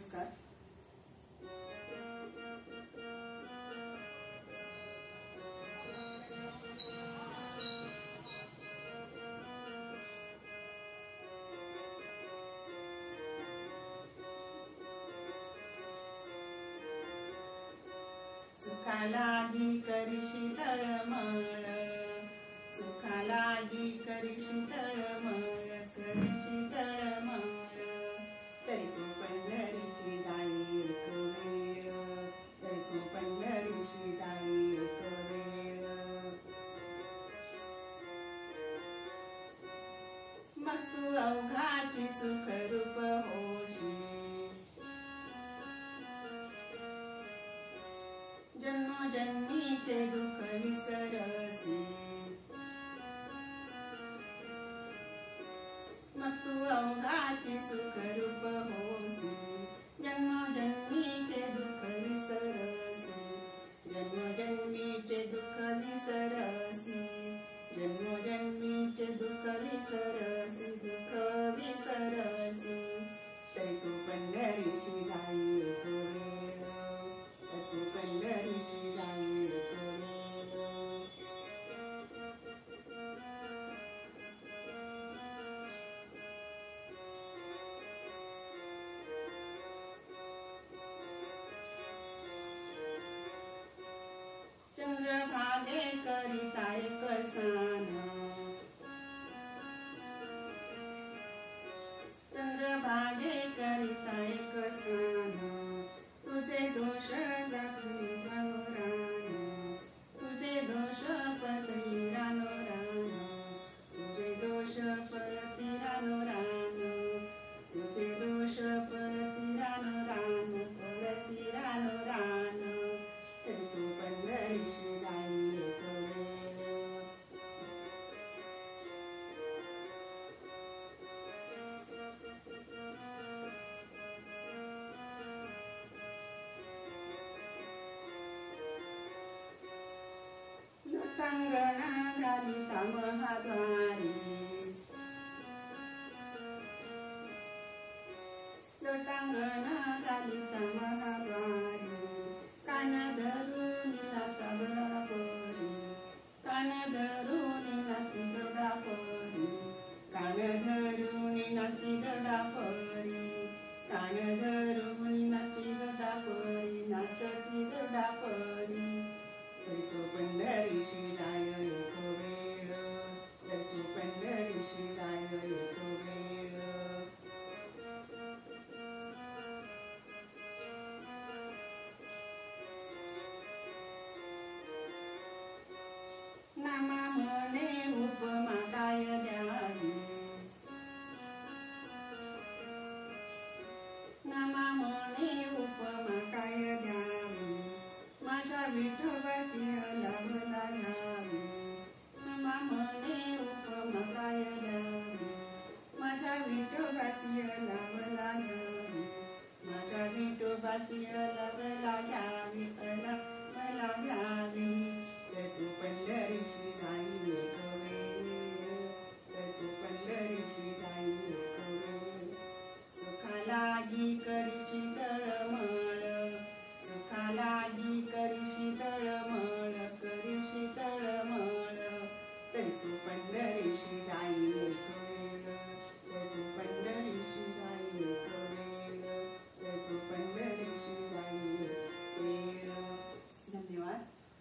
नमस्कार. सुखालागी करीशी तळमळ, सुखालागी करीशी तळमळ, करीशी तळमळ. तरी तू पंढरीशी जाई एक वेळ, तरी तू पंढरीशी जाई एक वेळ. मग तू अवघाची सुखरूप होशी, जन्मोजन्मीचे दुःख विसरसी. मग तू अवघाची सुखरूप होसी, जन्मोजन्मीचे दुःख विसरसी, जन्मोजन्मीचे दुःख विसरसी, जन्मोजन्मीचे दुःख विसरसी, दुःख विसरसी. तरी तू पंढरीशी जाई एक वेळ, तू पंढरीशी जाई एक वेळ. चंद्रभागे करिता एक स्नान, चंद्रभागे करिता एक स्नान. तुझे दोष जातील रानोरान, तुझे दोष पळती रानोरान, तुझे दोष पळती रानोरान, तुझे दोष पळती रानोरान, पळती रानोरान. तरी तू पंढरीशी जाई एक वेळ. लोटांगणा घालिता महाद्वारी, लोटांगणा घालिता महाद्वारी. कान धरून नाचा बराबरी, कान धरून नाचती गडापरी, कान धरून नाचती गडापरी, कान धरून नाचती गडापरी, नाचती गडापरी. तरी तू पंढरीशी जाय एक वेळ, तरी तू पंढरीशी जाय एक वेळ. नामा म्हणे उपमा काय द्यावी, नामा म्हणे उपमा काय द्यावी. माझ्या विठोबाची लावला घ्यावी, नामा म्हणे उपमा काय द्यावी. माझ्या विठोबाची लावला घ्यावी, माझ्या विठोबाची लावला घ्यावी, लावला घ्यावी. तर तू पंढरीशी जाई एक वेळ, तर तू पंढरीशी जाई एक वेळ. सुखालागी करी